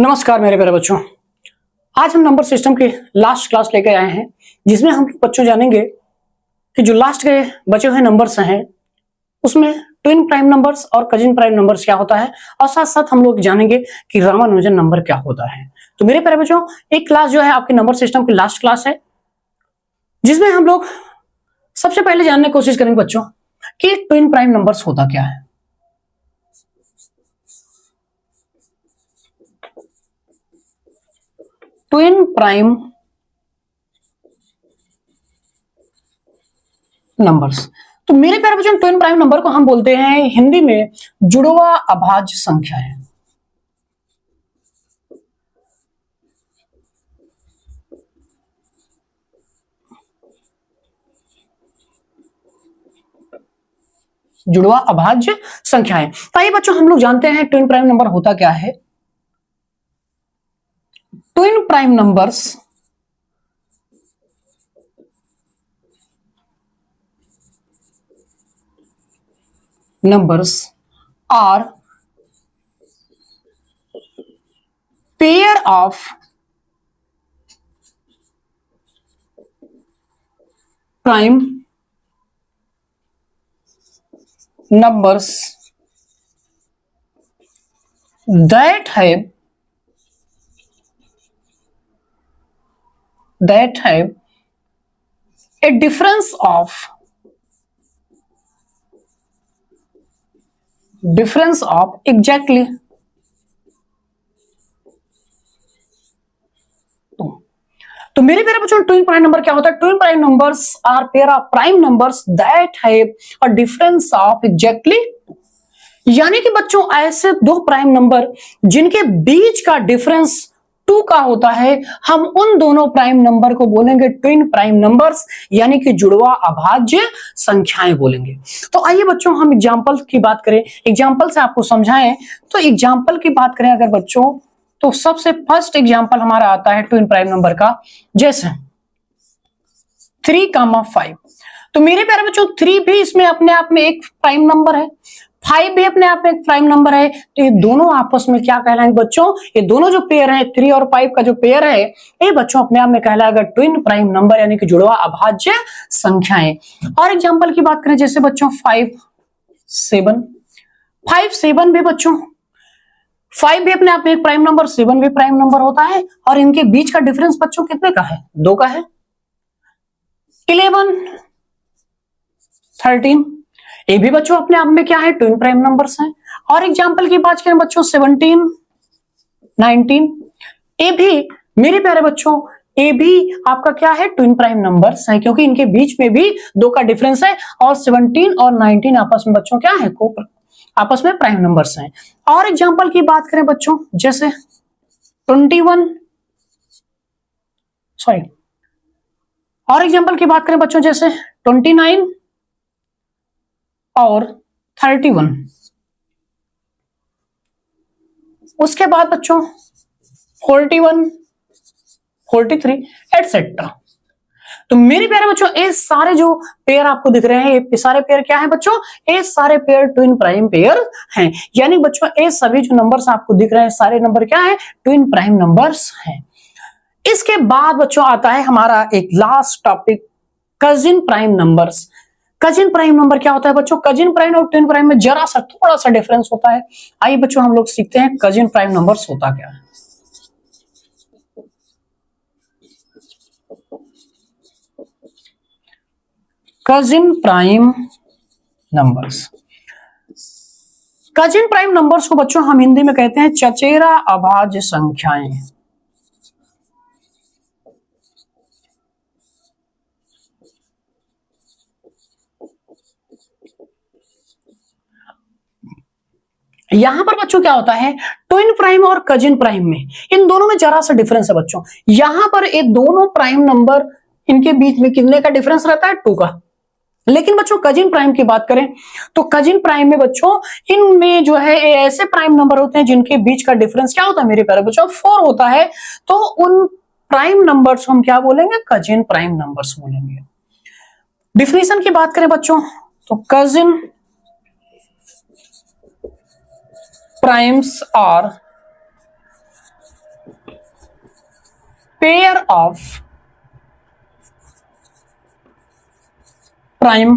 नमस्कार मेरे प्यारे बच्चों। आज हम नंबर सिस्टम की लास्ट क्लास लेकर आए हैं, जिसमें हम बच्चों जानेंगे कि जो लास्ट के बचे हुए नंबर्स हैं उसमें ट्विन प्राइम नंबर्स और कजिन प्राइम नंबर्स क्या होता है, और साथ साथ हम लोग जानेंगे कि रामानुजन नंबर क्या होता है। तो मेरे प्यारे बच्चों, एक क्लास जो है आपके नंबर सिस्टम की लास्ट क्लास है, जिसमें हम लोग सबसे पहले जानने की कोशिश करेंगे बच्चों कि ट्विन प्राइम नंबर्स होता क्या है। ट्विन प्राइम नंबर्स, तो मेरे प्यारे बच्चों ट्विन प्राइम नंबर को हम बोलते हैं हिंदी में जुड़वा अभाज्य संख्याएं। जुड़वा अभाज्य संख्याएं। तो आइए बच्चों हम लोग जानते हैं ट्विन प्राइम नंबर होता क्या है। Twin prime numbers are pair of prime numbers that have a difference of exactly तो मेरे प्यारे बच्चों ट्विन प्राइम नंबर क्या होता है। Twin prime numbers are pair of prime numbers that have a difference of exactly, यानी कि बच्चों ऐसे दो प्राइम नंबर जिनके बीच का डिफरेंस 2 का होता है, हम उन दोनों प्राइम नंबर को बोलेंगे ट्विन प्राइम नंबर्स, यानी कि जुड़वा अभाज्य संख्याएं बोलेंगे। तो आइए बच्चों हम एग्जांपल की बात करें, एग्जांपल से आपको समझाएं। तो एग्जांपल की बात करें अगर बच्चों, तो सबसे फर्स्ट एग्जांपल हमारा आता है ट्विन प्राइम नंबर का, जैसे 3,5। तो मेरे प्यारे बच्चों 3 भी इसमें अपने आप में एक प्राइम नंबर है, 5 भी अपने आप में एक प्राइम नंबर है। तो ये दोनों आपस में क्या कहलाएंगे बच्चों, ये दोनों जो पेयर है 3 और 5 का जो पेयर है, ये बच्चों अपने आप में कहलाएगा ट्विन प्राइम नंबर, यानी कि जुड़वा अभाज्य संख्याएं। और एग्जांपल की बात करें जैसे बच्चों 5, 7 भी बच्चों 5 भी अपने आप में एक प्राइम नंबर, 7 भी प्राइम नंबर होता है, और इनके बीच का डिफरेंस बच्चों कितने का है, 2 का है। 11, 13 ये भी बच्चों अपने आप में क्या है, ट्विन प्राइम नंबर्स हैं। और एग्जांपल की बात करें बच्चों 17, 19 ये भी मेरे प्यारे बच्चों, ये भी आपका क्या है, ट्विन प्राइम नंबर्स है, क्योंकि इनके बीच में भी 2 का डिफरेंस है, और 17 और 19 आपस में बच्चों क्या है, आपस में प्राइम नंबर्स हैं। और एग्जांपल की बात करें बच्चों जैसे 21, सॉरी, और एग्जांपल की बात करें बच्चों जैसे 29 और 31। उसके बाद बच्चों 41, 43 एटसेट्रा। तो मेरे प्यारे बच्चों ये सारे जो पेयर आपको दिख रहे हैं, ये सारे पेयर क्या है बच्चों, ये सारे पेयर ट्विन प्राइम पेयर हैं, यानी बच्चों ये सभी जो नंबर्स आपको दिख रहे हैं सारे नंबर क्या है, ट्विन प्राइम नंबर्स हैं। इसके बाद बच्चों आता है हमारा एक last topic, cousin prime numbers. Cousin prime number क्या होता है बच्चों, कजिन प्राइम और ट्विन प्राइम में जरा सा थोड़ा सा डिफरेंस होता है। आइए बच्चों हम लोग सीखते हैं कजिन प्राइम नंबर्स होता क्या है। Cousin prime numbers, cousin prime numbers को बच्चों हम हिंदी में कहते हैं चचेरा अभाज्य संख्याएं। यहां पर बच्चों क्या होता है, ट्विन प्राइम और कजिन प्राइम में इन दोनों में जरा सा डिफरेंस है बच्चों। यहां पर ये दोनों प्राइम नंबर इनके बीच में कितने का डिफरेंस रहता है, 2 का। लेकिन बच्चों कजिन प्राइम की बात करें तो कजिन प्राइम में बच्चों इनमें जो है ऐसे प्राइम नंबर होते हैं जिनके बीच का डिफरेंस क्या होता है मेरे प्यारे बच्चों, 4 होता है। तो उन प्राइम नंबर्स हम क्या बोलेंगे, कजिन प्राइम नंबर्स बोलेंगे। डिफिनेशन की बात करें बच्चों तो cousin primes are pair of prime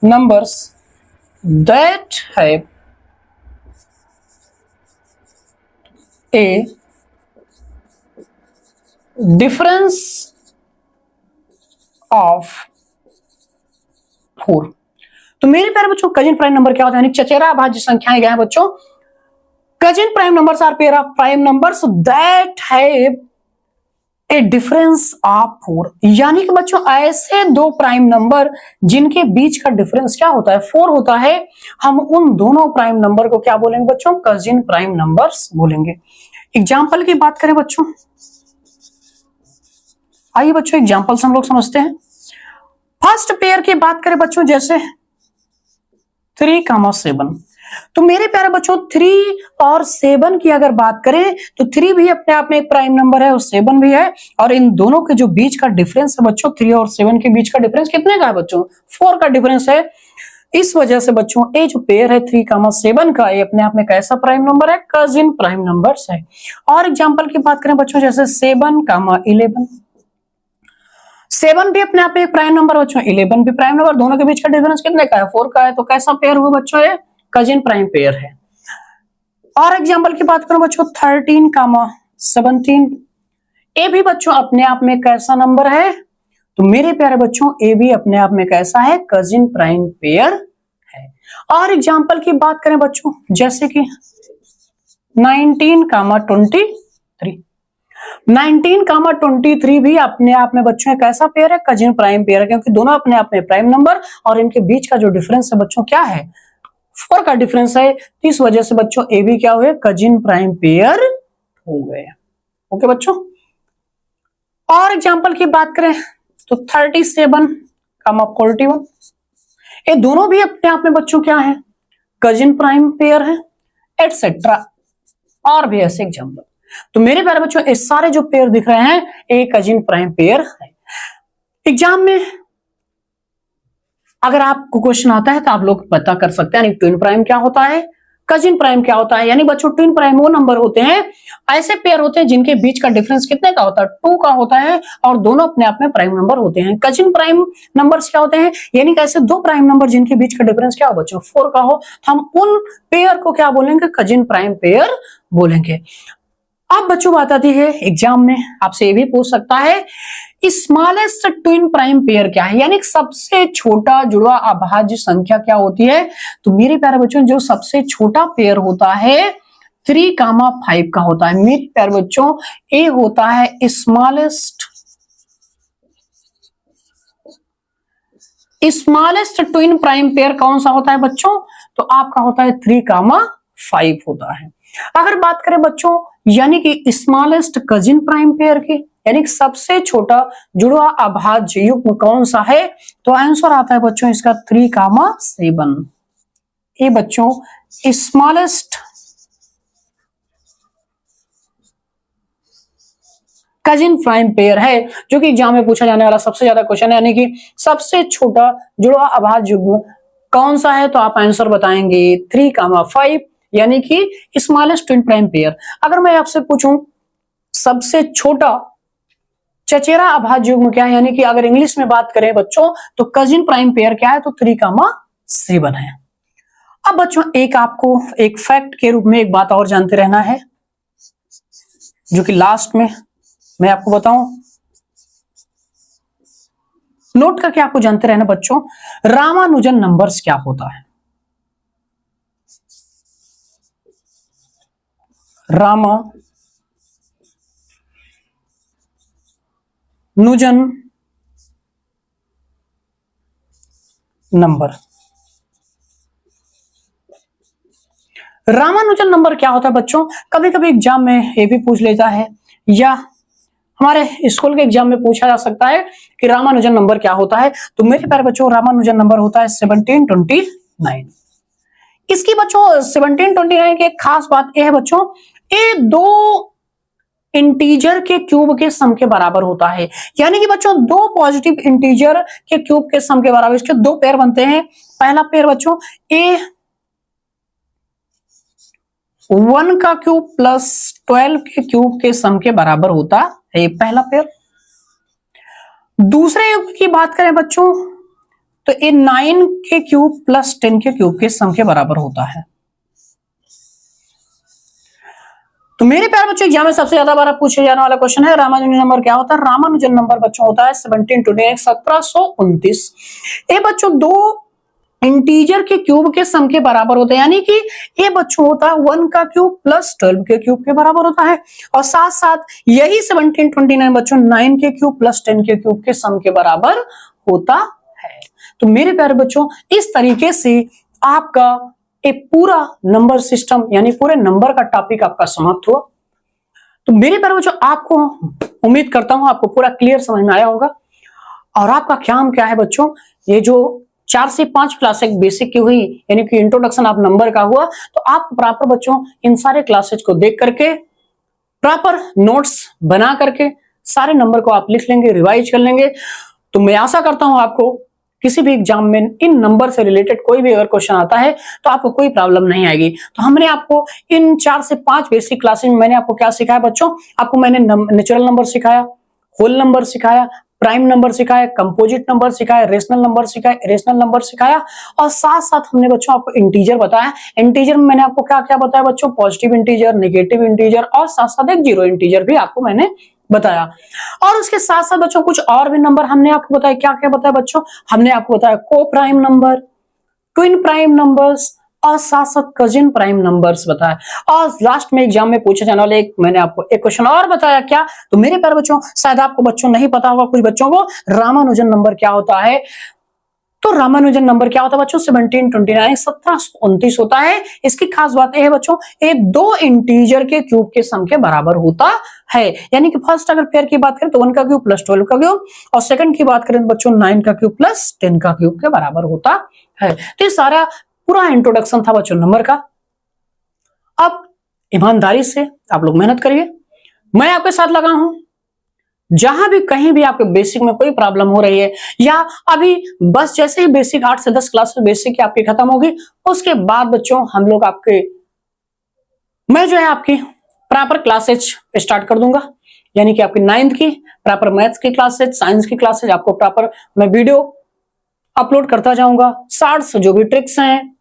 numbers that have a difference of 4। तो मेरे प्यारे बच्चों कजिन प्राइम नंबर क्या होता है, यानी चचेरा अभाज्य संख्याएं क्या है बच्चों, cousin prime numbers are pair of prime numbers that have a difference of 4। यानी कि बच्चों ऐसे दो प्राइम नंबर जिनके बीच का डिफरेंस क्या होता है, 4 होता है, हम उन दोनों प्राइम नंबर को क्या बोलेंगे बच्चों, कजिन प्राइम नंबर्स बोलेंगे। एग्जाम्पल की बात करें बच्चों, आइए बच्चों एग्जाम्पल से हम लोग समझते हैं। फर्स्ट पेयर की बात करें बच्चों, जैसे 3,7। तो मेरे प्यारे बच्चों 3 और 7 की अगर बात करें तो 3 भी अपने आप में एक प्राइम नंबर है और 7 भी है, और इन दोनों के जो बीच का डिफरेंस है बच्चों, 3 और 7 के बीच का डिफरेंस कितने का है बच्चों, 4 का डिफरेंस है। इस वजह से बच्चों ये जो पेयर है 3,7 का, ये अपने आप में कैसा प्राइम नंबर है, कजिन प्राइम नंबर्स है। और एग्जांपल की बात करें बच्चों, जैसे 7,11। 7 भी अपने आप में एक प्राइम नंबर बच्चों, 11 भी प्राइम नंबर, दोनों के बीच का डिफरेंस कितने का है, 4 का है। तो कैसा पेयर हुआ बच्चों, ये कजिन प्राइम पेयर है। और एग्जांपल की बात करूं बच्चों 13,17, ए भी बच्चों अपने आप में कैसा नंबर है, तो मेरे प्यारे बच्चों ए भी अपने आप में कैसा है, कजिन प्राइम पेयर है। और एग्जांपल की बात करें बच्चों, जैसे कि 19,23। 19,23 भी अपने आप में बच्चों एक ऐसा पेयर है, कजिन प्राइम पेयर है, क्योंकि दोनों अपने आप में प्राइम नंबर और इनके बीच का जो डिफरेंस है बच्चों क्या है, 4 का डिफरेंस है। इस वजह से बच्चों ए भी क्या हुए, कजिन प्राइम पेयर हो गए। ओके बच्चों। और एग्जांपल की बात करें तो 37,41, ये दोनों भी अपने आप में बच्चों क्या है, कजिन प्राइम पेयर है, एटसेट्रा, और भी ऐसे एग्जांपल। तो मेरे प्यारे बच्चों ये सारे जो पेयर दिख रहे हैं ये कजिन प्राइम पेयर है। एग्जाम में अगर आपको क्वेश्चन आता है तो आप लोग पता कर सकते हैं, यानी ट्विन प्राइम क्या होता है, कजिन प्राइम क्या होता है। यानी बच्चों ट्विन प्राइम वो नंबर होते हैं, ऐसे पेयर होते हैं जिनके बीच का डिफरेंस कितने का होता है, 2 का होता है, और दोनों अपने आप में प्राइम नंबर होते हैं। कजिन प्राइम नंबर्स क्या होते हैं, यानी कि ऐसे दो प्राइम नंबर जिनके बीच का डिफरेंस क्या हो बच्चों, 4 का हो, तो हम उन पेयर को क्या बोलेंगे, कजिन प्राइम पेयर बोलेंगे। अब बच्चों बात आती है एग्जाम में आपसे ये भी पूछ सकता है, स्मॉलेस्ट ट्विन प्राइम पेयर क्या है, यानी सबसे छोटा जुड़वा अभाज्य संख्या क्या होती है। तो मेरे प्यारे बच्चों जो सबसे छोटा पेयर होता है 3,5 का होता है। मेरे प्यारे बच्चों ए होता है स्मॉलेस्ट ट्विन प्राइम पेयर कौन सा होता है बच्चों, तो आपका होता है 3,5 होता है। अगर बात करें बच्चों यानी कि स्मॉलेस्ट कजिन प्राइम पेयर की, यानी कि सबसे छोटा जुड़वा अभाज्य युग्म कौन सा है, तो आंसर आता है बच्चों इसका 3,7। ये बच्चों स्मॉलेस्ट कजिन प्राइम पेयर है, जो कि एग्जाम में पूछा जाने वाला सबसे ज्यादा क्वेश्चन है। यानी कि सबसे छोटा जुड़वा अभाज्य युग्म कौन सा है, तो आप आंसर बताएंगे 3,5, यानी कि स्मॉलेस्ट ट्विन प्राइम पेयर। अगर मैं आपसे पूछूं सबसे छोटा चचेरा अभाज्य युग्म क्या है, यानी कि अगर इंग्लिश में बात करें बच्चों तो कजिन प्राइम पेयर क्या है, तो 3,7 है। अब बच्चों एक आपको एक फैक्ट के रूप में एक बात और जानते रहना है, जो कि लास्ट में मैं आपको बताऊं, नोट करके आपको जानते रहना बच्चों, रामानुजन नंबर्स क्या होता है। रामानुजन नंबर, रामानुजन नंबर क्या होता है बच्चों, कभी कभी एग्जाम में ये भी पूछ लेता है, या हमारे स्कूल के एग्जाम में पूछा जा सकता है कि रामानुजन नंबर क्या होता है। तो मेरे प्यारे बच्चों रामानुजन नंबर होता है 1729। इसकी बच्चों 1729 की एक खास बात यह है बच्चों, ये दो इंटीजर के क्यूब के सम के बराबर होता है। यानी कि बच्चों दो पॉजिटिव इंटीजर के क्यूब के सम के बराबर, इसके दो पेयर बनते हैं। पहला पेयर बच्चों 1 का क्यूब प्लस 12 के क्यूब के सम के बराबर होता है, पहला पेयर। दूसरे युग्म की बात करें बच्चों तो ये 9 के क्यूब प्लस 10 के क्यूब के सम के बराबर होता है। तो मेरे प्यारे बच्चों एग्जाम में सबसे ज्यादा बार पूछे जाने वाला क्वेश्चन है रामानुजन नंबर क्या होता है। रामानुजन नंबर बच्चों होता है 1729। ये बच्चों दो इंटीजर के क्यूब के सम के बराबर होते हैं, यानी कि ये बच्चों होता है 1 का क्यूब प्लस 12 के क्यूब के बराबर होता है। और साथ साथ यही 1729 बच्चों 9 के क्यूब प्लस 10 के क्यूब के सम के बराबर होता है। तो मेरे प्यारे बच्चों इस तरीके से आपका एक पूरा नंबर सिस्टम यानी पूरे नंबर का टॉपिक आपका समाप्त हुआ। तो मेरे प्यारे बच्चों आपको उम्मीद करता हूं आपको पूरा क्लियर समझ में आया होगा। और आपका काम क्या है बच्चों, ये जो 4 से 5 क्लास एक बेसिक की हुई यानी कि इंट्रोडक्शन ऑफ नंबर का हुआ, तो आप प्रॉपर बच्चों इन सारे क्लासेज को देख करके प्रॉपर नोट्स बना करके सारे नंबर को आप लिख लेंगे, रिवाइज कर लेंगे। तो मैं आशा करता हूं आपको किसी भी एग्जाम में इन नंबर से रिलेटेड कोई भी अगर क्वेश्चन आता है तो आपको कोई प्रॉब्लम नहीं आएगी। तो हमने आपको इन 4 से 5 बेसिक क्लासेस में मैंने आपको क्या सिखाया बच्चों, आपको मैंने नेचुरल नंबर सिखाया, होल नंबर सिखाया, प्राइम नंबर सिखाया, कंपोजिट नंबर सिखाया, रेशनल नंबर सिखाया, इरेशनल नंबर सिखाया, और साथ साथ हमने बच्चों आपको इंटीजर बताया। इंटीजर में मैंने आपको क्या क्या बताया बच्चों, पॉजिटिव इंटीजर, नेगेटिव इंटीजर और साथ साथ एक जीरो इंटीजर भी आपको मैंने बताया। और उसके साथ साथ बच्चों कुछ और भी नंबर हमने आपको बताया। क्या क्या बताया बच्चों, हमने आपको बताया को prime number, twin prime numbers और साथ साथ कजिन प्राइम नंबर्स बताया। और लास्ट में एग्जाम में पूछे जाने वाले मैंने आपको एक क्वेश्चन और बताया। क्या, तो मेरे प्यारे बच्चों शायद आपको बच्चों नहीं पता होगा कुछ बच्चों को रामानुजन नंबर क्या होता है। तो रामानुजन नंबर क्या होता है बच्चों, 1729 होता है। इसकी खास बात यह है बच्चों, ये दो इंटीजर के क्यूब के सम के बराबर होता है। यानी कि फर्स्ट अगर पेयर की बात करें तो 1 का क्यूब प्लस 12 का क्यूब, और सेकंड की बात करें बच्चों 9 का क्यूब प्लस 10 का क्यूब के बराबर होता है। तो ये सारा पूरा इंट्रोडक्शन था बच्चों नंबर का। अब ईमानदारी से आप लोग मेहनत करिए, मैं आपके साथ लगा हूं। जहां भी कहीं भी आपके बेसिक में कोई प्रॉब्लम हो रही है, या अभी बस जैसे ही बेसिक 8 से 10 क्लास बेसिक की आपकी खत्म होगी, उसके बाद बच्चों हम लोग मैं जो है आपकी प्रॉपर क्लासेज स्टार्ट कर दूंगा। यानी कि आपकी 9th की प्रॉपर मैथ्स की क्लासेज, साइंस की क्लासेज आपको प्रॉपर मैं वीडियो अपलोड करता जाऊंगा। शार्ट्स जो भी ट्रिक्स हैं,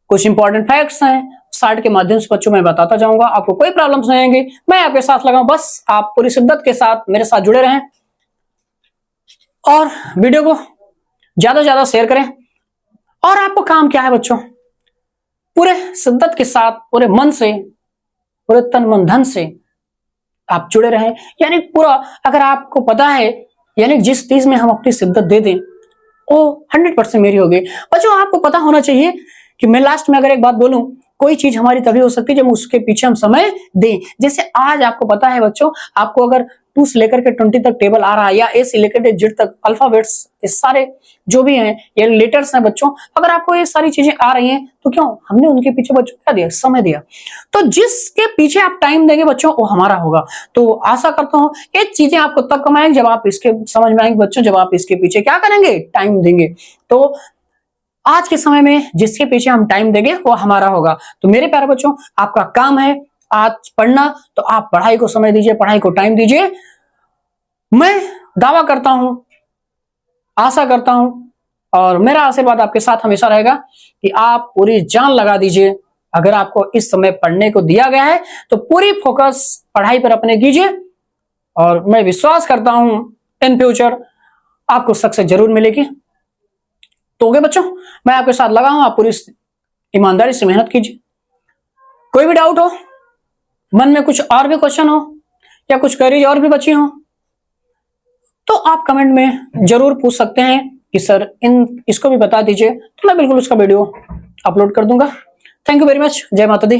कुछ इंपॉर्टेंट फैक्ट्स हैं, शार्ट के माध्यम से बच्चों मैं बताता जाऊंगा। आपको कोई प्रॉब्लम्स नहीं आएंगी, मैं आपके साथ लगा हूं। बस आप पूरी शिद्दत के साथ मेरे साथ जुड़े रहें और वीडियो को ज्यादा से ज्यादा शेयर करें। और आपको काम क्या है बच्चों, पूरे शिद्दत के साथ, पूरे मन से, पूरे तन मन धन से आप जुड़े रहें। यानी पूरा अगर आपको पता है, यानी जिस चीज में हम अपनी शिद्दत दे दें वो 100% मेरी होगी। बच्चों आपको पता होना चाहिए कि मैं लास्ट में अगर एक बात बोलूं, कोई चीज हमारी तभी हो सकती है जब उसके पीछे हम समय दें। जैसे आज आपको पता है बच्चों, आपको अगर 2 से लेकर के 20 तक टेबल आ रहा है, या ए से लेकर के जेड तक अल्फाबेट्स, ये सारे जो भी हैं ये लेटर्स हैं बच्चों, अगर आपको ये सारी चीजें आ रही हैं तो क्यों, हमने उनके पीछे बच्चों क्या दिया, समय दिया। तो जिसके पीछे आप टाइम देंगे बच्चों वो हमारा होगा। तो आशा करता हूं ये चीजें आपको तब कमाएंगे जब आप इसके समझ में आएंगे बच्चों, जब आप इसके पीछे क्या करेंगे, टाइम देंगे। तो आज के समय में जिसके पीछे हम टाइम देंगे वो हमारा होगा। तो मेरे प्यारे बच्चों आपका काम है आज पढ़ना, तो आप पढ़ाई को समय दीजिए, पढ़ाई को टाइम दीजिए। मैं दावा करता हूं, आशा करता हूं, और मेरा आशीर्वाद आपके साथ हमेशा रहेगा कि आप पूरी जान लगा दीजिए। अगर आपको इस समय पढ़ने को दिया गया है तो पूरी फोकस पढ़ाई पर अपने कीजिए, और मैं विश्वास करता हूं इन फ्यूचर आपको सक्सेस जरूर मिलेगी। तो ओके बच्चों, मैं आपके साथ लगा हूं, आप पूरी ईमानदारी से मेहनत कीजिए। कोई भी डाउट हो, मन में कुछ और भी क्वेश्चन हो, या कुछ क्वेरीज और भी बची हो, तो आप कमेंट में जरूर पूछ सकते हैं कि सर इसको भी बता दीजिए, तो मैं बिल्कुल उसका वीडियो अपलोड कर दूंगा। Thank you very much. जय माता दी।